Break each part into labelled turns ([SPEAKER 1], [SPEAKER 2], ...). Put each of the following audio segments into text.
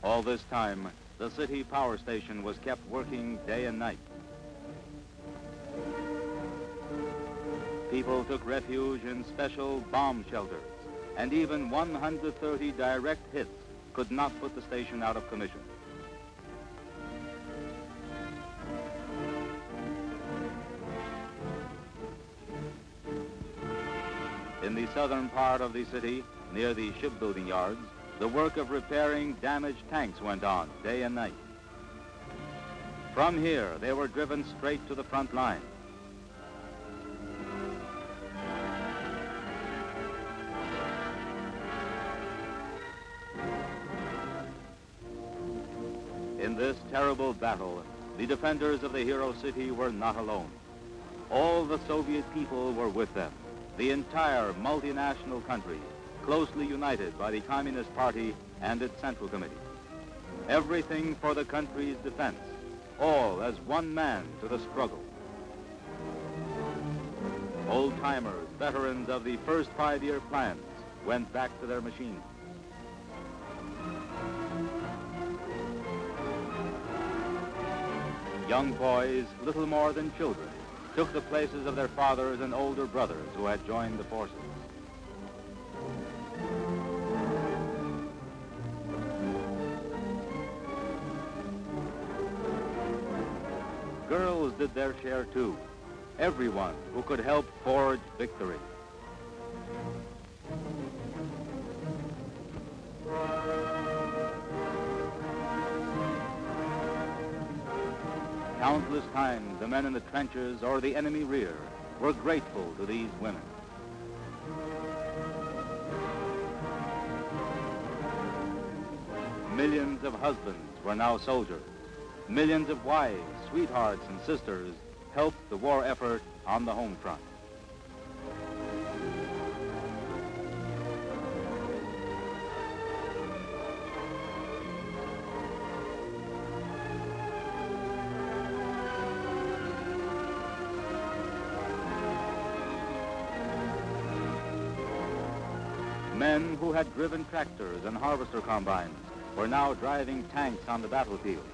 [SPEAKER 1] All this time, the city power station was kept working day and night. People took refuge in special bomb shelters, and even 130 direct hits could not put the station out of commission. In the southern part of the city, near the shipbuilding yards, the work of repairing damaged tanks went on day and night. From here, they were driven straight to the front line. In this terrible battle, the defenders of the hero city were not alone. All the Soviet people were with them, the entire multinational country, closely united by the Communist Party and its Central Committee. Everything for the country's defense, all as one man to the struggle. Old-timers, veterans of the first 5-year plans, went back to their machines. Young boys, little more than children, took the places of their fathers and older brothers who had joined the forces. Girls did their share too. Everyone who could help forge victory. Countless times, the men in the trenches or the enemy rear were grateful to these women. Millions of husbands were now soldiers. Millions of wives, sweethearts, and sisters helped the war effort on the home front. Men who had driven tractors and harvester combines were now driving tanks on the battlefield.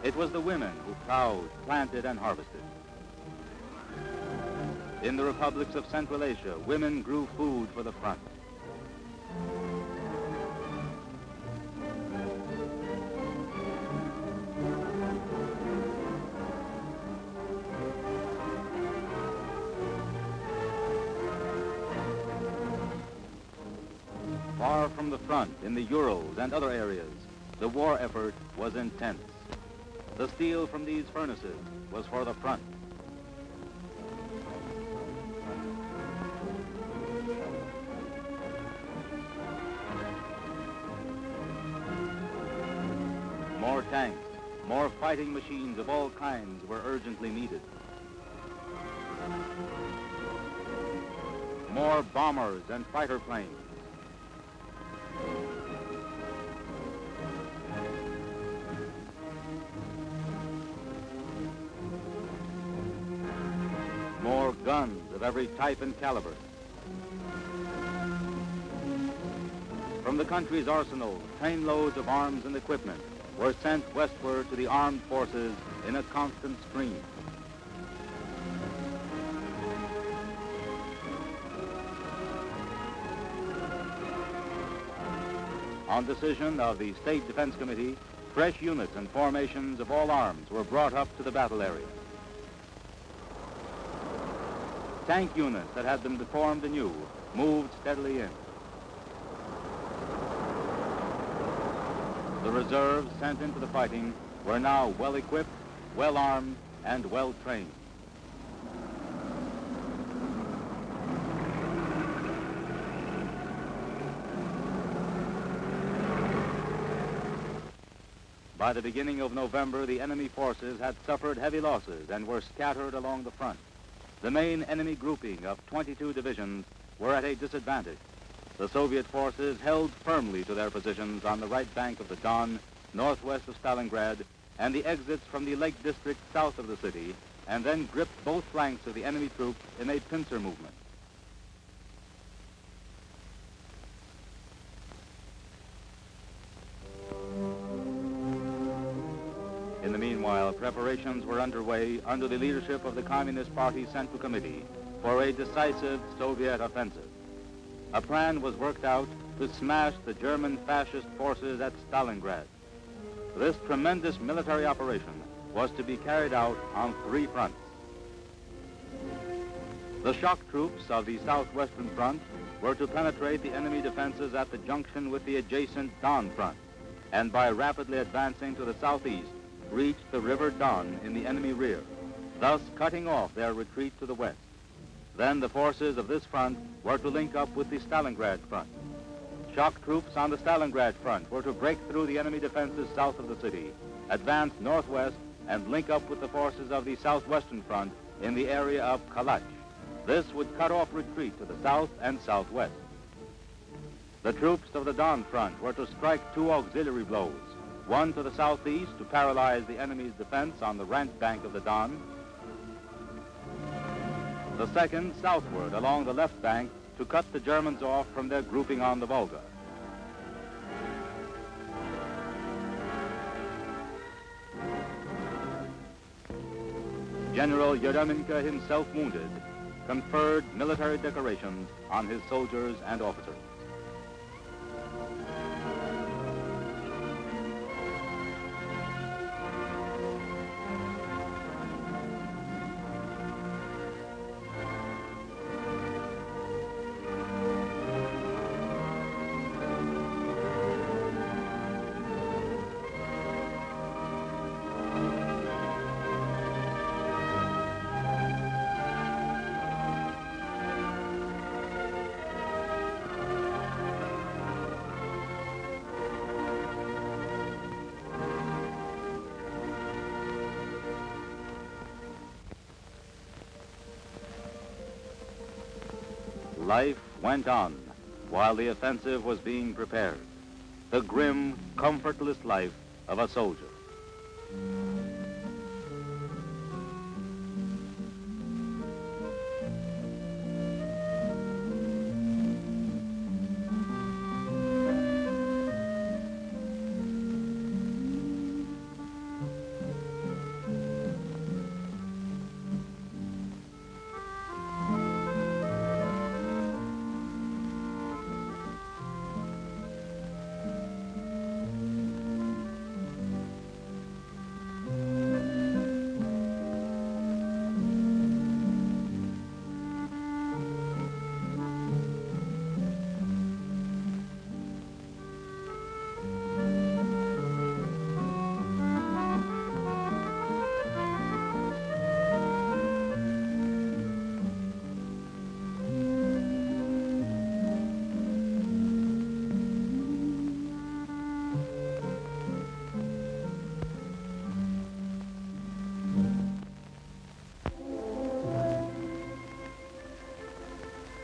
[SPEAKER 1] It was the women who plowed, planted, and harvested. In the republics of Central Asia, women grew food for the front. Far from the front, in the Urals and other areas, the war effort was intense. The steel from these furnaces was for the front. More tanks, more fighting machines of all kinds were urgently needed. More bombers and fighter planes. More guns of every type and caliber. From the country's arsenal, trainloads of arms and equipment were sent westward to the armed forces in a constant stream. On decision of the State Defense Committee, fresh units and formations of all arms were brought up to the battle area. Tank units that had been formed anew moved steadily in. The reserves sent into the fighting were now well-equipped, well-armed, and well-trained. By the beginning of November, the enemy forces had suffered heavy losses and were scattered along the front. The main enemy grouping of 22 divisions were at a disadvantage. The Soviet forces held firmly to their positions on the right bank of the Don, northwest of Stalingrad, and the exits from the Lake District south of the city, and then gripped both flanks of the enemy troops in a pincer movement. In the meanwhile, preparations were underway under the leadership of the Communist Party Central Committee for a decisive Soviet offensive. A plan was worked out to smash the German fascist forces at Stalingrad. This tremendous military operation was to be carried out on 3 fronts. The shock troops of the southwestern front were to penetrate the enemy defenses at the junction with the adjacent Don front, and by rapidly advancing to the southeast, reach the River Don in the enemy rear, thus cutting off their retreat to the west. Then the forces of this front were to link up with the Stalingrad front. Shock troops on the Stalingrad front were to break through the enemy defenses south of the city, advance northwest, and link up with the forces of the southwestern front in the area of Kalach. This would cut off retreat to the south and southwest. The troops of the Don front were to strike 2 auxiliary blows, one to the southeast to paralyze the enemy's defense on the right bank of the Don, the second southward along the left bank to cut the Germans off from their grouping on the Volga. General Yeremenko, himself wounded, conferred military decorations on his soldiers and officers. Life went on while the offensive was being prepared. The grim, comfortless life of a soldier.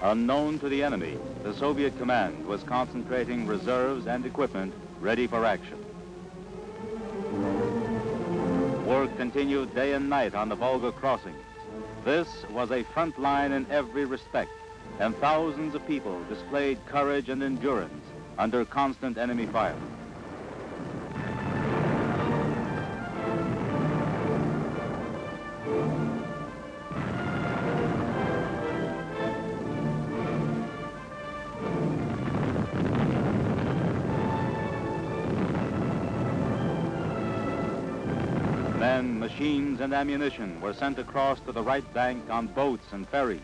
[SPEAKER 1] Unknown to the enemy, the Soviet command was concentrating reserves and equipment ready for action. Work continued day and night on the Volga crossings. This was a front line in every respect, and thousands of people displayed courage and endurance under constant enemy fire. Men, machines, and ammunition were sent across to the right bank on boats and ferries.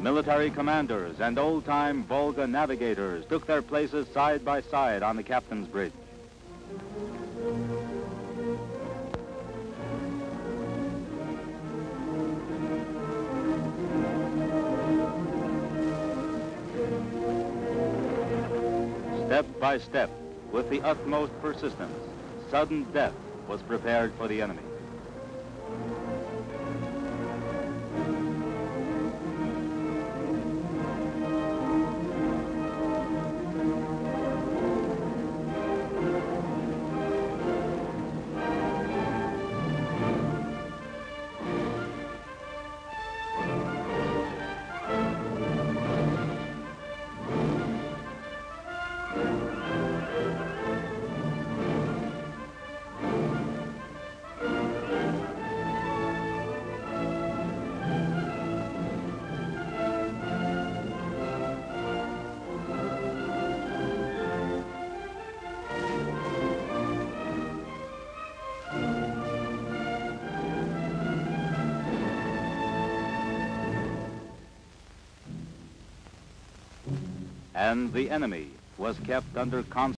[SPEAKER 1] Military commanders and old-time Volga navigators took their places side by side on the captain's bridge. Step by step, with the utmost persistence, sudden death was prepared for the enemy. and the enemy was kept under constant